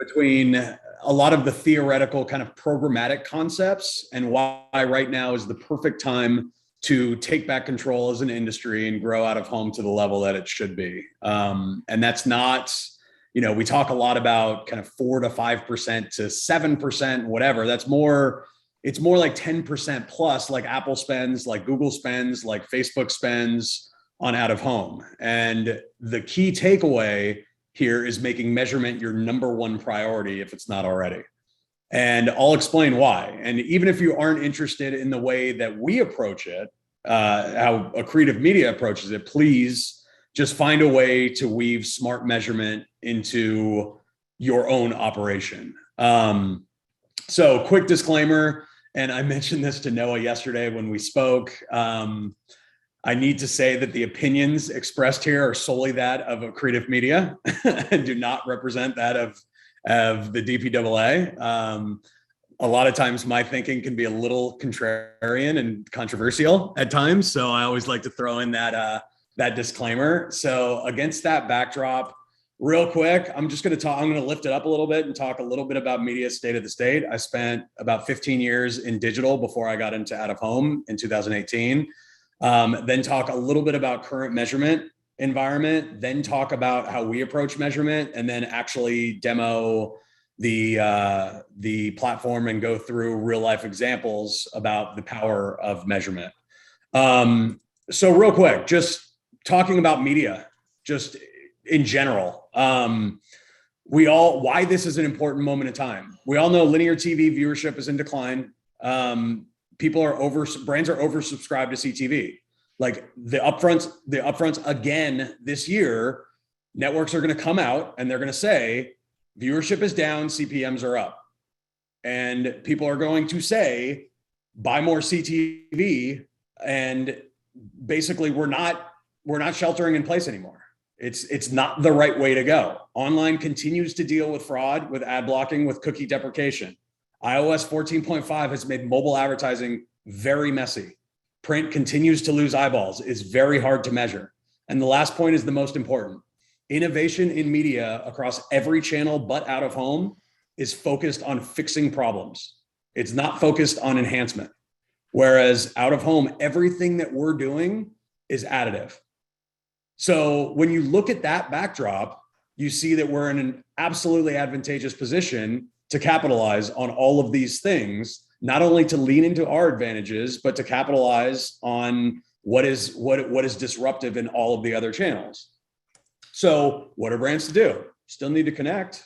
between a lot of the theoretical kind of programmatic concepts and why right now is the perfect time to take back control as an industry and grow out of home to the level that it should be. And that's not, we talk a lot about kind of 4 to 5% to 7%, whatever. It's more like 10% plus, like Apple spends, like Google spends, like Facebook spends on out of home. And the key takeaway here is making measurement your number one priority if it's not already. And I'll explain why. And even if you aren't interested in the way that we approach it, how Accretive Media approaches it, please just find a way to weave smart measurement into your own operation. So quick disclaimer, and I mentioned this to Noah yesterday when we spoke. I need to say that the opinions expressed here are solely that of Accretive Media and do not represent that of the DPAA. A lot of times my thinking can be a little contrarian and controversial at times. So I always like to throw in that disclaimer. So against that backdrop, real quick, I'm going to lift it up a little bit and talk a little bit about media state of the state. I spent about 15 years in digital before I got into out of home in 2018. Then talk a little bit about current measurement environment, then talk about how we approach measurement, and then actually demo the platform and go through real life examples about the power of measurement. So real quick, just talking about media, just in general, why this is an important moment in time. We all know linear TV viewership is in decline. Brands are oversubscribed to CTV. Like the upfronts again this year, networks are going to come out and they're going to say viewership is down, CPMs are up. And people are going to say, buy more CTV. And basically we're not sheltering in place anymore. It's not the right way to go. Online continues to deal with fraud, with ad blocking, with cookie deprecation. iOS 14.5 has made mobile advertising very messy. Print continues to lose eyeballs. It's very hard to measure. And the last point is the most important. Innovation in media across every channel but out of home is focused on fixing problems. It's not focused on enhancement. Whereas out of home, everything that we're doing is additive. So when you look at that backdrop, you see that we're in an absolutely advantageous position to capitalize on all of these things, not only to lean into our advantages, but to capitalize on what is disruptive in all of the other channels. So what are brands to do? Still need to connect,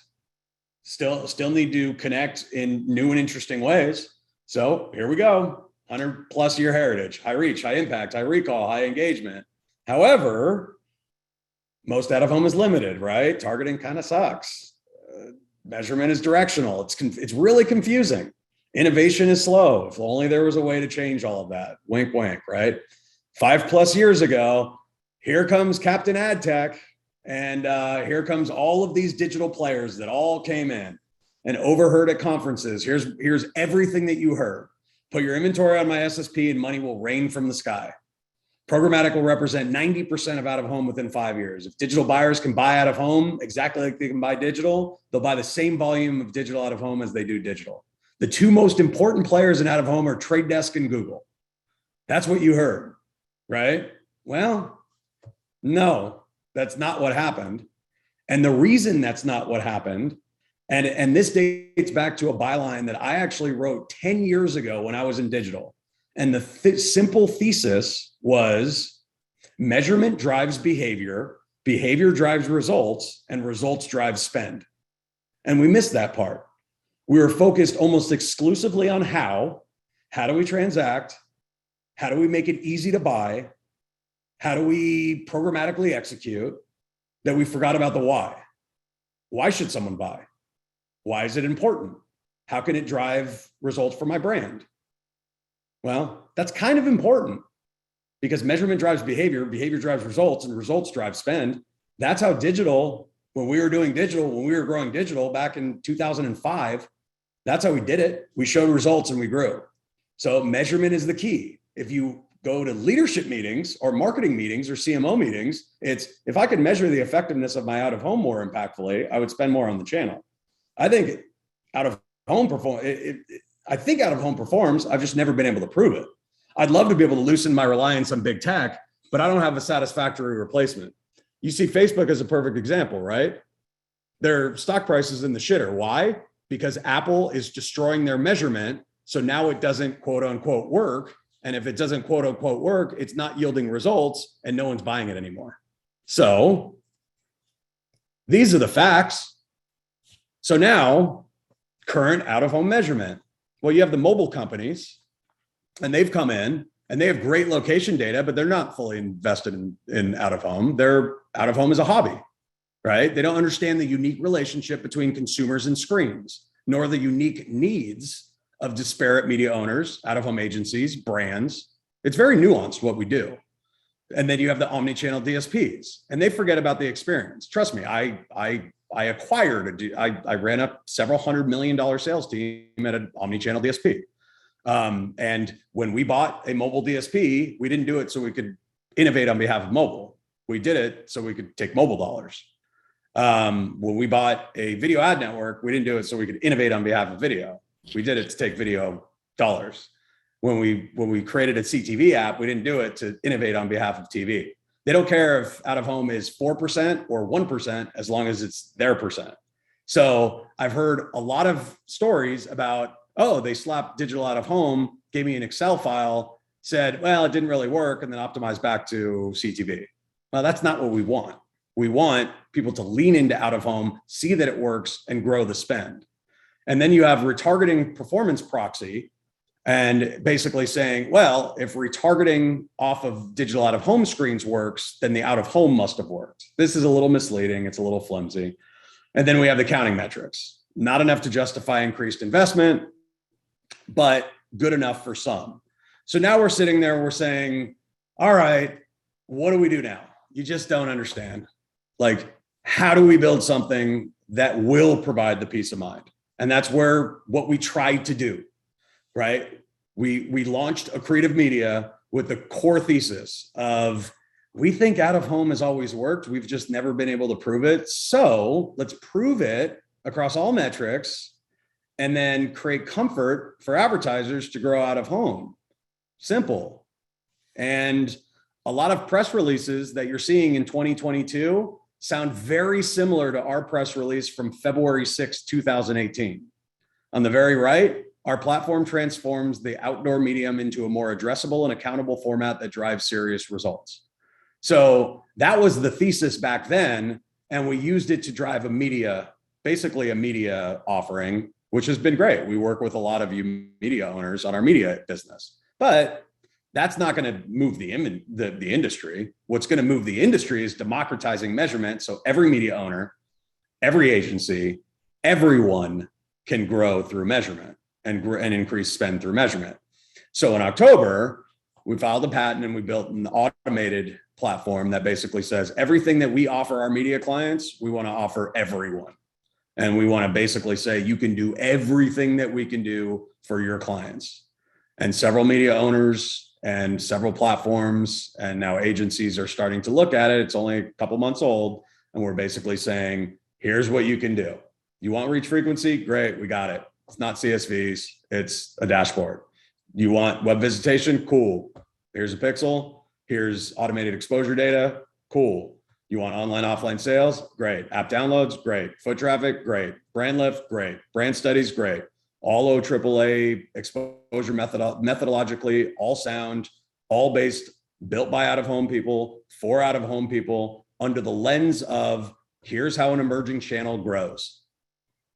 still need to connect in new and interesting ways. So here we go, 100+ year heritage, high reach, high impact, high recall, high engagement. However, most out of home is limited, right? Targeting kind of sucks. Measurement is directional. It's really confusing. Innovation is slow. If only there was a way to change all of that. Wink, wink, right? 5+ years ago, here comes Captain Ad Tech, and here comes all of these digital players that all came in and overheard at conferences. Here's everything that you heard. Put your inventory on my SSP and money will rain from the sky. Programmatic will represent 90% of out of home within 5 years. If digital buyers can buy out of home exactly like they can buy digital, they'll buy the same volume of digital out of home as they do digital. The two most important players in out of home are Trade Desk and Google. That's what you heard, right? Well, no, that's not what happened. And the reason that's not what happened, and this dates back to a byline that I actually wrote 10 years ago when I was in digital. And the simple thesis was measurement drives behavior, behavior drives results, and results drive spend. And we missed that part. We were focused almost exclusively on how do we transact? How do we make it easy to buy? How do we programmatically execute? That we forgot about the why. Why should someone buy? Why is it important? How can it drive results for my brand? Well, that's kind of important because measurement drives behavior, behavior drives results, and results drive spend. That's how digital, when we were growing digital back in 2005, that's how we did it. We showed results and we grew. So measurement is the key. If you go to leadership meetings or marketing meetings or CMO meetings, it's if I could measure the effectiveness of my out of home more impactfully, I would spend more on the channel. I think out of home I think out of home performs. I've just never been able to prove it. I'd love to be able to loosen my reliance on big tech, but I don't have a satisfactory replacement. You see Facebook as a perfect example, right? Their stock price is in the shitter. Why? Because Apple is destroying their measurement. So now it doesn't quote unquote work. And if it doesn't quote unquote work, it's not yielding results and no one's buying it anymore. So these are the facts. So now current out of home measurement. Well, you have the mobile companies and they've come in and they have great location data, but they're not fully invested in out of home. Their out of home is a hobby, right? They don't understand the unique relationship between consumers and screens, nor the unique needs of disparate media owners, out of home agencies, brands. It's very nuanced what we do. And then you have the omni-channel DSPs and they forget about the experience. Trust me, I ran a several $100 million sales team at an omni-channel DSP. And when we bought a mobile DSP, we didn't do it so we could innovate on behalf of mobile. We did it so we could take mobile dollars. When we bought a video ad network, we didn't do it so we could innovate on behalf of video. We did it to take video dollars. When we created a CTV app, we didn't do it to innovate on behalf of TV. They don't care if out of home is 4% or 1%, as long as it's their percent. So I've heard a lot of stories about, oh, they slapped digital out of home, gave me an Excel file, said, well, it didn't really work, and then optimized back to CTV. Well, that's not what we want. We want people to lean into out of home, see that it works, and grow the spend. And then you have retargeting performance proxy and basically saying, well, if retargeting off of digital out of home screens works, then the out of home must have worked. This is a little misleading. It's a little flimsy. And then we have the counting metrics, not enough to justify increased investment, but good enough for some. So now we're sitting there, we're saying, all right, what do we do now? You just don't understand. Like, how do we build something that will provide the peace of mind? And that's what we tried to do, right? We launched Accretive Media with the core thesis of, we think out of home has always worked. We've just never been able to prove it. So let's prove it across all metrics and then create comfort for advertisers to grow out of home. Simple. And a lot of press releases that you're seeing in 2022 sound very similar to our press release from February 6, 2018. On the very right, our platform transforms the outdoor medium into a more addressable and accountable format that drives serious results. So that was the thesis back then. And we used it to drive basically a media offering, which has been great. We work with a lot of you media owners on our media business, but that's not going to move the industry. What's going to move the industry is democratizing measurement. So every media owner, every agency, everyone can grow through measurement and increase spend through measurement. So in October, we filed a patent and we built an automated platform that basically says everything that we offer our media clients, we want to offer everyone. And we want to basically say, you can do everything that we can do for your clients. And several media owners and several platforms and now agencies are starting to look at it. It's only a couple months old. And we're basically saying, here's what you can do. You want reach frequency? Great, we got it. It's not CSVs, it's a dashboard. You want web visitation? Cool. Here's a pixel. Here's automated exposure data. Cool. You want online, offline sales? Great. App downloads? Great. Foot traffic? Great. Brand lift? Great. Brand studies? Great. All OAAA exposure methodologically, all sound, all built by out of home people, for out of home people, under the lens of, here's how an emerging channel grows.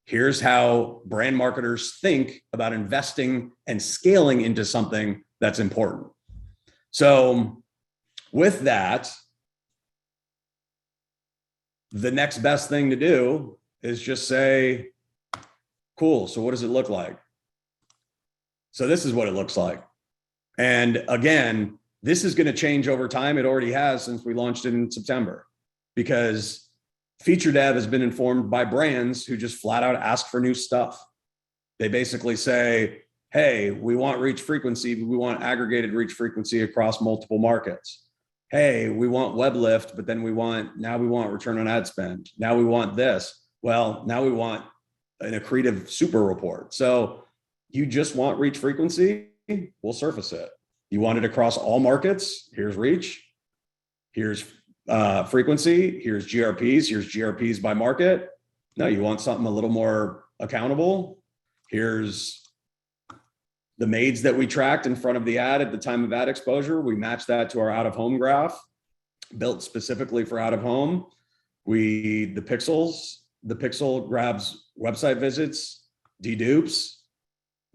Here's how brand marketers think about investing and scaling into something that's important. So with that, the next best thing to do is just say, cool, so what does it look like? So this is what it looks like. And again, this is going to change over time. It already has since we launched it in September, because feature dev has been informed by brands who just flat out ask for new stuff. They basically say, hey, we want reach frequency, but we want aggregated reach frequency across multiple markets. Hey, we want web lift, but then now we want return on ad spend. Now we want this. Well, now we want an Accretive super report. So you just want reach frequency, we'll surface it. You want it across all markets, here's reach, here's frequency, here's GRPs by market. No, you want something a little more accountable. Here's the MAIDs that we tracked in front of the ad at the time of ad exposure. We matched that to our out of home graph built specifically for out of home. The pixel grabs website visits, dedupes,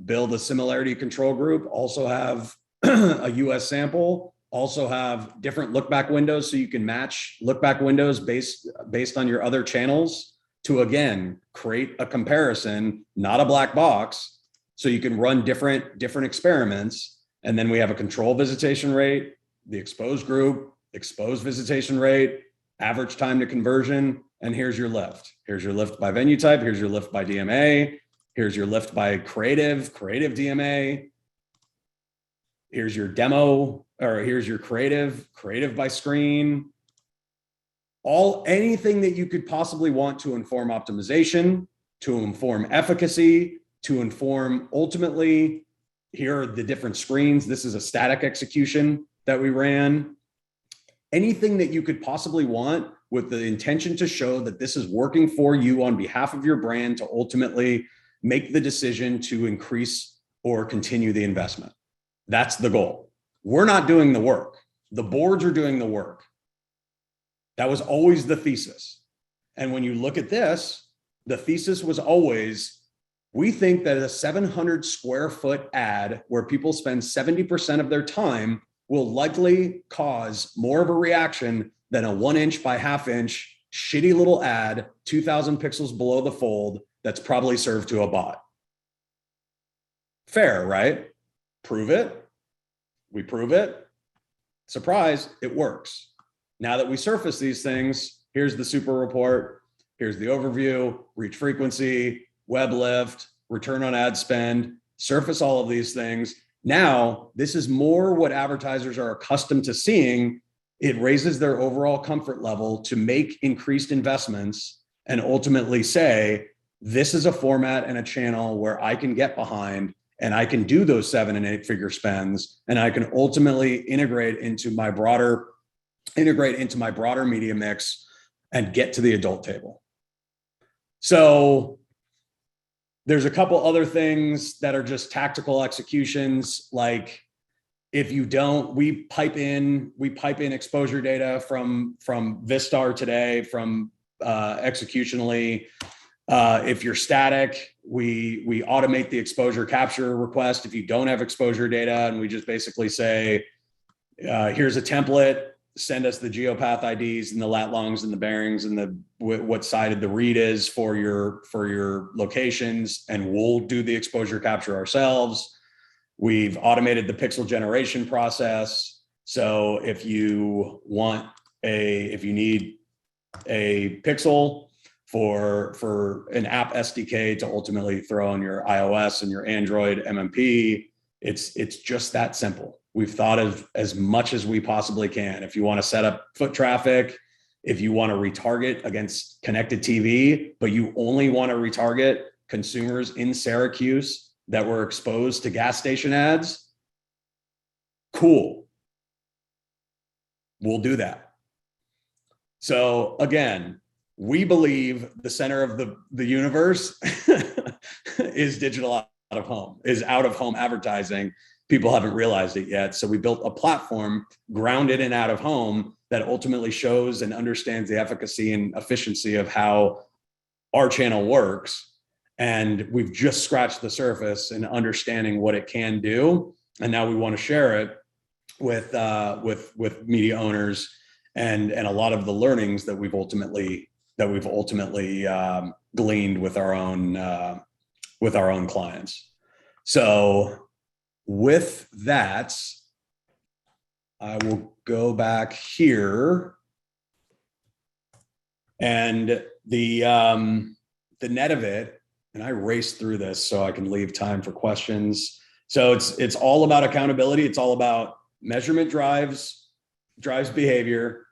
build a similarity control group, also have a US sample, also have different look back windows so you can match look back windows based on your other channels to, again, create a comparison, not a black box, so you can run different experiments. And then we have a control visitation rate, the exposed group, exposed visitation rate, average time to conversion, and here's your lift. Here's your lift by venue type, here's your lift by DMA, here's your lift by creative DMA, here's your demo, or here's your creative by screen. Anything that you could possibly want to inform optimization, to inform efficacy, to inform ultimately, here are the different screens. This is a static execution that we ran. Anything that you could possibly want with the intention to show that this is working for you on behalf of your brand to ultimately make the decision to increase or continue the investment. That's the goal. We're not doing the work. The boards are doing the work. That was always the thesis. And when you look at this, the thesis was always, we think that a 700 square foot ad where people spend 70% of their time will likely cause more of a reaction than a 1 inch by ½ inch shitty little ad, 2,000 pixels below the fold, that's probably served to a bot. Fair, right? Prove it. We prove it. Surprise, it works. Now that we surface these things, here's the super report. Here's the overview, reach frequency, web lift, return on ad spend, surface all of these things. Now, this is more what advertisers are accustomed to seeing. It raises their overall comfort level to make increased investments and ultimately say, this is a format and a channel where I can get behind and I can do those 7 and 8 figure spends, and I can ultimately integrate into my broader media mix and get to the adult table. So there's a couple other things that are just tactical executions. Like if you don't, we pipe in exposure data from Vistar today, from executionally. If you're static, we automate the exposure capture request. If you don't have exposure data, and we just basically say, here's a template, send us the geopath IDs and the lat longs and the bearings and the what sided the read is for your locations, and we'll do the exposure capture ourselves. We've automated the pixel generation process. So if you need a pixel for an app SDK to ultimately throw on your iOS and your Android MMP, it's just that simple. We've thought of as much as we possibly can. If you want to set up foot traffic, if you want to retarget against connected TV, but you only want to retarget consumers in Syracuse that were exposed to gas station ads, cool. We'll do that. So again, we believe the center of the universe is digital out of home, is out of home advertising. People haven't realized it yet. So we built a platform grounded in out of home that ultimately shows and understands the efficacy and efficiency of how our channel works. And we've just scratched the surface in understanding what it can do. And now we want to share it with media owners and a lot of the learnings that we've ultimately gleaned with our own clients. So with that, I will go back here, and the net of it, and I raced through this so I can leave time for questions. So it's all about accountability. It's all about measurement drives behavior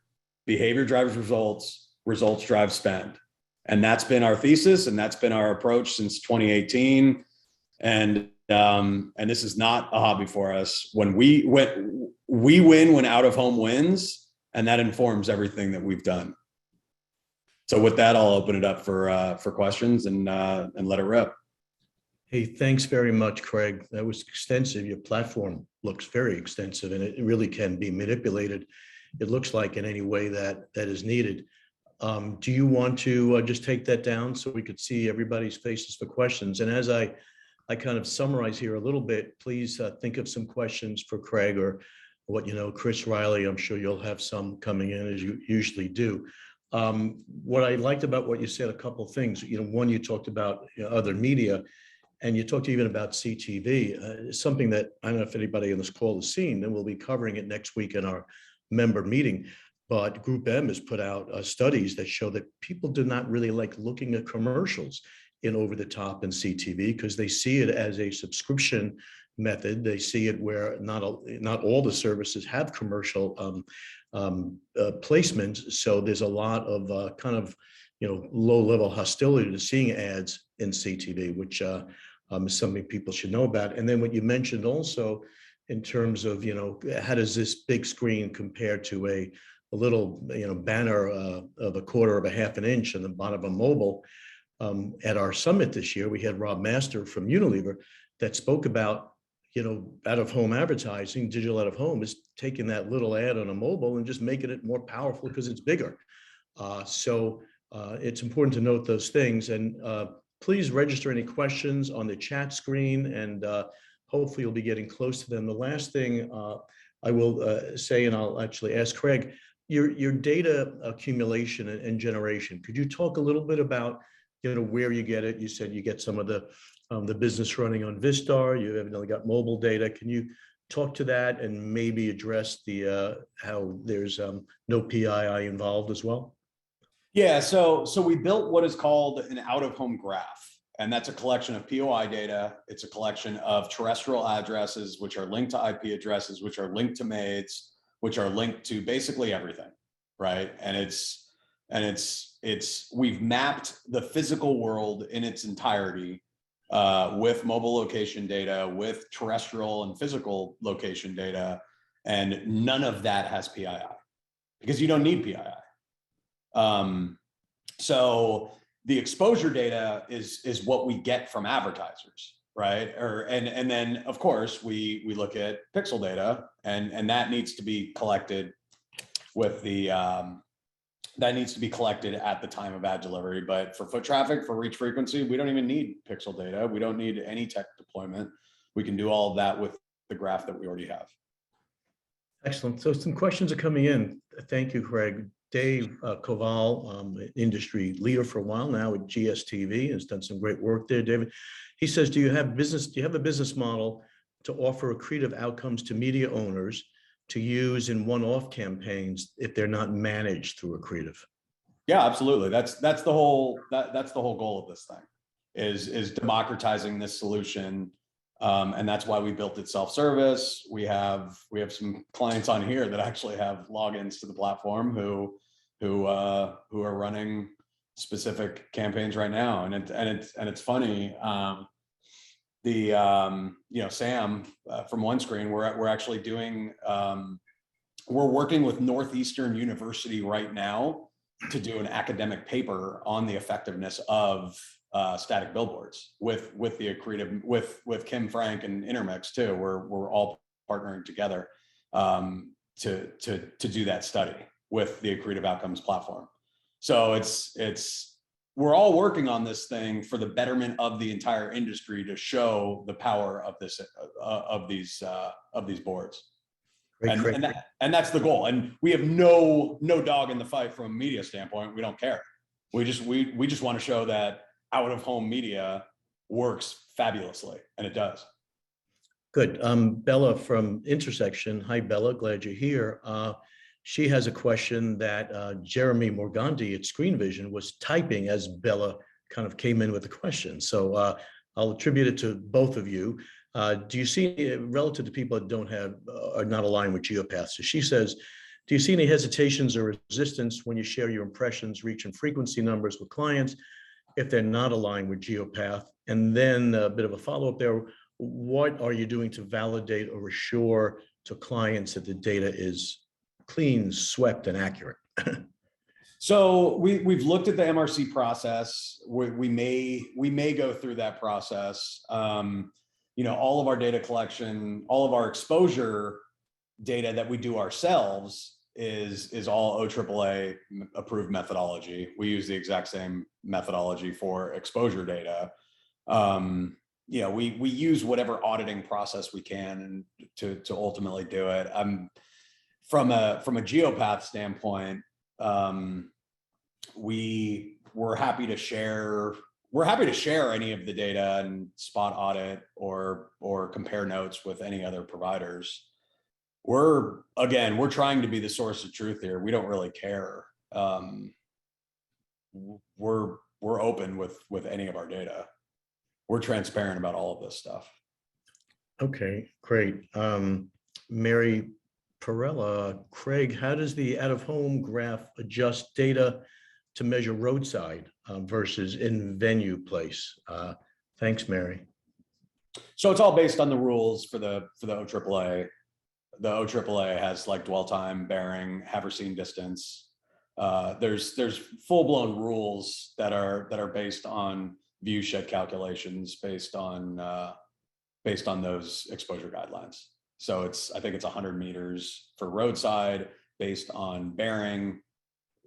drives results drive spend. And that's been our thesis, and that's been our approach since 2018. And this is not a hobby for us. We win when out of home wins, and that informs everything that we've done. So with that, I'll open it up for questions and let it rip. Hey, thanks very much, Craig. That was extensive. Your platform looks very extensive, and it really can be manipulated. It looks like in any way that is needed. Do you want to just take that down so we could see everybody's faces for questions? And as I kind of summarize here a little bit, please think of some questions for Craig or what, Chris Riley, I'm sure you'll have some coming in as you usually do. What I liked about what you said, a couple of things, one, you talked about other media, and you talked even about CTV, something that I don't know if anybody on this call has seen, and we'll be covering it next week in our member meeting. But Group M has put out studies that show that people do not really like looking at commercials in over the top and CTV because they see it as a subscription method. They see it where not all the services have commercial placements. So there's a lot of kind of low-level hostility to seeing ads in CTV, which is something people should know about. And then what you mentioned also in terms of how does this big screen compare to a little banner of a quarter of a half an inch on the bottom of a mobile. At our summit this year, we had Rob Master from Unilever that spoke about out of home advertising. Digital out of home is taking that little ad on a mobile and just making it more powerful because it's bigger. So it's important to note those things, and please register any questions on the chat screen, and hopefully you'll be getting close to them. The last thing I will say, and I'll actually ask Craig, your data accumulation and generation. Could you talk a little bit about where you get it? You said you get some of the business running on Vistar. You evidently got mobile data. Can you talk to that and maybe address the how there's no PII involved as well? Yeah, so we built what is called an out-of-home graph, and that's a collection of POI data. It's a collection of terrestrial addresses, which are linked to IP addresses, which are linked to MAIDs, which are linked to basically everything, right? And we've mapped the physical world in its entirety with mobile location data, with terrestrial and physical location data, and none of that has PII because you don't need PII. So the exposure data is what we get from advertisers, right? And then of course we look at pixel data, and that needs to be collected with the that needs to be collected at the time of ad delivery. But for foot traffic, for reach frequency, we don't even need pixel data. We don't need any tech deployment. We can do all of that with the graph that we already have. Excellent. So some questions are coming in. Thank you, Craig. Dave Koval, industry leader for a while now at GSTV, has done some great work there. David, he says, do you have a business model to offer accretive outcomes to media owners to use in one-off campaigns if they're not managed through Accretive? Yeah, absolutely. That's the whole goal of this thing is democratizing this solution. And that's why we built it self-service. We have some clients on here that actually have logins to the platform who are running specific campaigns right now. And it's funny. Sam from OneScreen, we're actually doing, we're working with Northeastern University right now to do an academic paper on the effectiveness of static billboards with the Accretive, with Kim Frank and Intermix too. We're all partnering together to do that study with the Accretive Outcomes platform. So we're all working on this thing for the betterment of the entire industry to show the power of this of these boards. And that's the goal. And we have no dog in the fight from a media standpoint. We don't care. We just want to show that out of home media works fabulously, and it does. Good. Bella from Intersection. Hi, Bella. Glad you're here. She has a question that Jeremy Morganti at Screen Vision was typing as Bella kind of came in with the question. So I'll attribute it to both of you. Do you see, relative to people that are not aligned with GeoPath? So she says, Do you see any hesitations or resistance when you share your impressions, reach, and frequency numbers with clients if they're not aligned with Geopath? And then a bit of a follow-up there. What are you doing to validate or assure to clients that the data is clean, swept, and accurate? So we've looked at the MRC process. We may go through that process. All of our data collection, all of our exposure data that we do ourselves is all OAAA approved methodology. We use the exact same methodology for exposure data. We use whatever auditing process we can to ultimately do it. From a Geopath standpoint, we're happy to share any of the data and spot audit or compare notes with any other providers. We're trying to be the source of truth here. We don't really care. We're open with any of our data. We're transparent about all of this stuff. Okay, great. Mary Perella, Craig, how does the out-of-home graph adjust data to measure roadside versus in-venue place? Thanks, Mary. So it's all based on the rules for the OAAA. The OAAA has like dwell time, bearing, have seen distance. There's full-blown rules that are based on view shed calculations based on those exposure guidelines. So I think it's 100 meters for roadside based on bearing,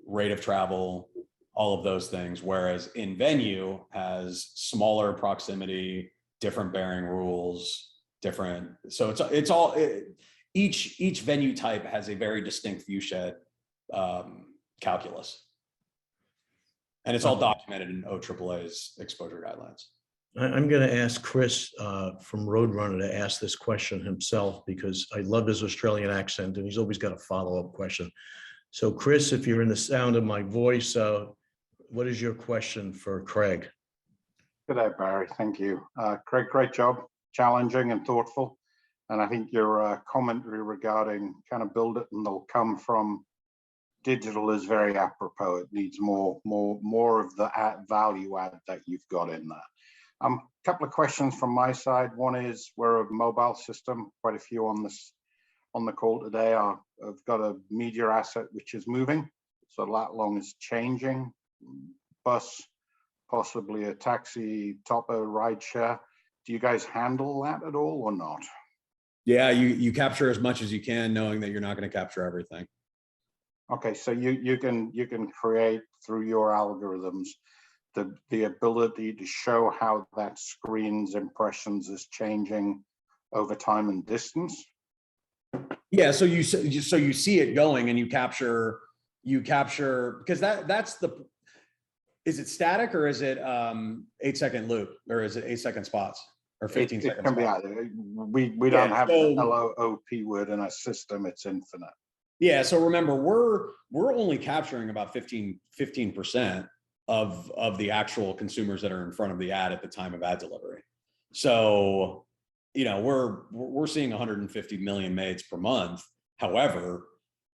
rate of travel, all of those things. Whereas in venue has smaller proximity, different bearing rules, different. So each venue type has a very distinct view shed calculus. And it's all documented in OAAA's exposure guidelines. I'm going to ask Chris from Roadrunner to ask this question himself because I love his Australian accent and he's always got a follow-up question. So Chris, if you're in the sound of my voice, what is your question for Craig? Good day, Barry. Thank you. Craig, great job. Challenging and thoughtful. And I think your commentary regarding kind of build it and they'll come from digital is very apropos. It needs more of the value add that you've got in there. Couple of questions from my side. One is we're a mobile system. Quite a few on the call today have got a media asset which is moving. So lat long is changing. Bus, possibly a taxi, topper, ride share. Do you guys handle that at all or not? Yeah, you capture as much as you can, knowing that you're not going to capture everything. Okay, so you can create through your algorithms the ability to show how that screen's impressions is changing over time and distance. Yeah, so you see it going and you capture because that's is it static or is it 8-second loop or is it 8-second spots or 15 seconds? It can be either. We don't have the LOOP word in our system. It's infinite. Yeah. So remember, we're only capturing about 15% of the actual consumers that are in front of the ad at the time of ad delivery. So, we're seeing 150 million mades per month. However,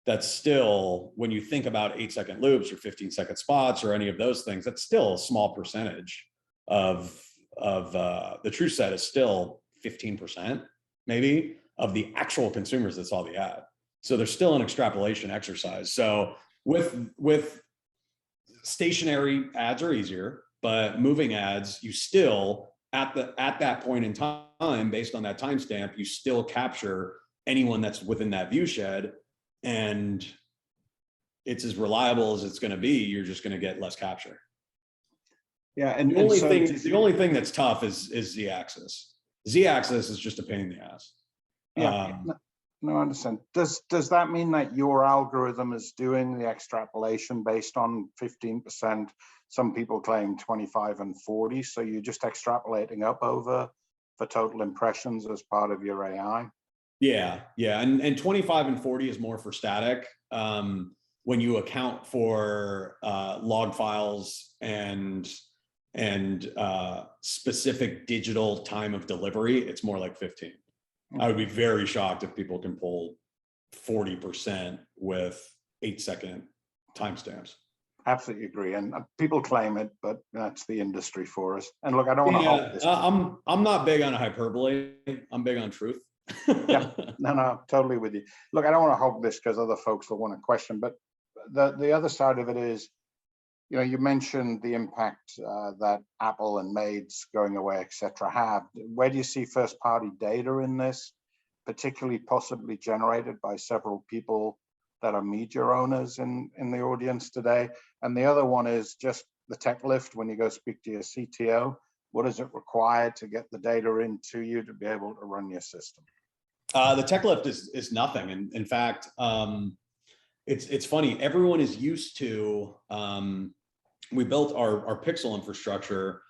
that's still, when you think about 8-second loops or 15-second spots or any of those things, that's still a small percentage of the true set is still 15% maybe of the actual consumers that saw the ad. So there's still an extrapolation exercise. So with stationary ads are easier, but moving ads, you still at that point in time, based on that timestamp, you still capture anyone that's within that view shed, and it's as reliable as it's going to be. You're just going to get less capture. Yeah, and the only thing that's tough is Z-axis. Z-axis is just a pain in the ass. Yeah. No, I understand. Does that mean that your algorithm is doing the extrapolation based on 15%? Some people claim 25 and 40. So you're just extrapolating up over for total impressions as part of your AI? Yeah. And 25 and 40 is more for static. When you account for log files and specific digital time of delivery, it's more like 15. I would be very shocked if people can pull 40% with 8-second timestamps. Absolutely agree. And people claim it, but that's the industry for us. And look, I don't want to hold this. I'm not big on hyperbole. I'm big on truth. Yeah, no, totally with you. Look, I don't want to hog this because other folks will want to question, but the other side of it is, you know, you mentioned the impact that Apple and Maids going away, etc. have. Where do you see first party data in this, particularly possibly generated by several people that are media owners in the audience today? And the other one is just the tech lift. When you go speak to your CTO, what is it required to get the data into you to be able to run your system? The tech lift is nothing. And in fact, it's funny. Everyone is used to, we built our Pixel infrastructure.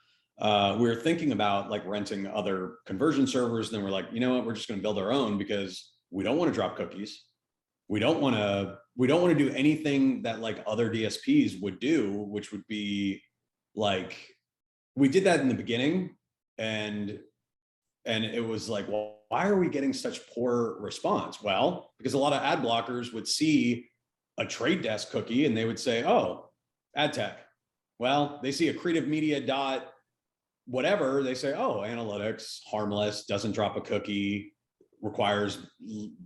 We were thinking about like renting other conversion servers. Then we're like, you know what, we're just going to build our own because we don't want to drop cookies. We don't want to do anything that like other DSPs would do, which would be like, we did that in the beginning, and it was like, well, why are we getting such poor response? Well, because a lot of ad blockers would see a Trade Desk cookie and they would say, oh, ad tech. Well, they see Accretive media dot whatever, they say, oh, analytics, harmless, doesn't drop a cookie, requires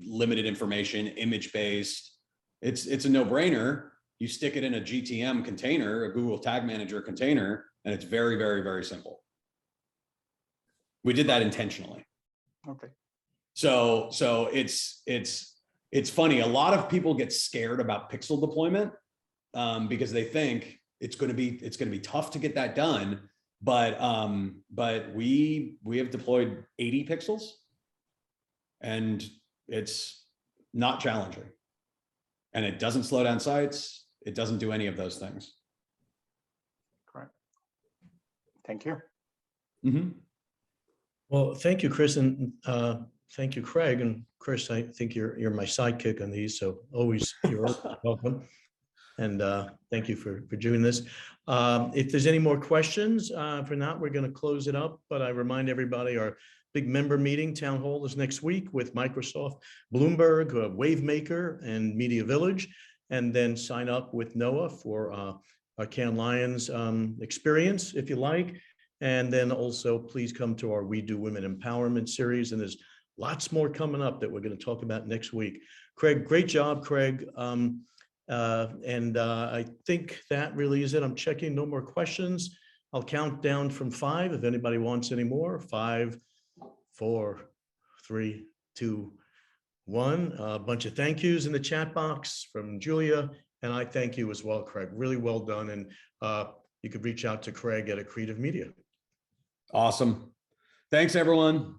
limited information, image-based. It's a no-brainer. You stick it in a GTM container, a Google Tag Manager container, and it's very, very, very simple. We did that intentionally. Okay. So it's funny. A lot of people get scared about pixel deployment because they think it's going to be tough to get that done. But we have deployed 80 pixels, and it's not challenging, and it doesn't slow down sites. It doesn't do any of those things. Correct. Thank you. Mm-hmm. Well, thank you, Chris, and thank you, Craig. And Chris, I think you're my sidekick on these, so always you're welcome. And thank you for doing this. If there's any more questions, for now, we're going to close it up. But I remind everybody, our big member meeting, Town Hall, is next week with Microsoft, Bloomberg, Wavemaker, and Media Village. And then sign up with Noah for our Cannes Lions experience, if you like. And then also, please come to our We Do Women Empowerment series. And there's lots more coming up that we're going to talk about next week. Craig, great job, Craig. I think that really is it. I'm checking, no more questions. I'll count down from 5 if anybody wants any more. 5, 4, 3, 2, 1. A bunch of thank yous in the chat box from Julia. And I thank you as well, Craig. Really well done. And you could reach out to Craig at Accretive Media. Awesome. Thanks, everyone.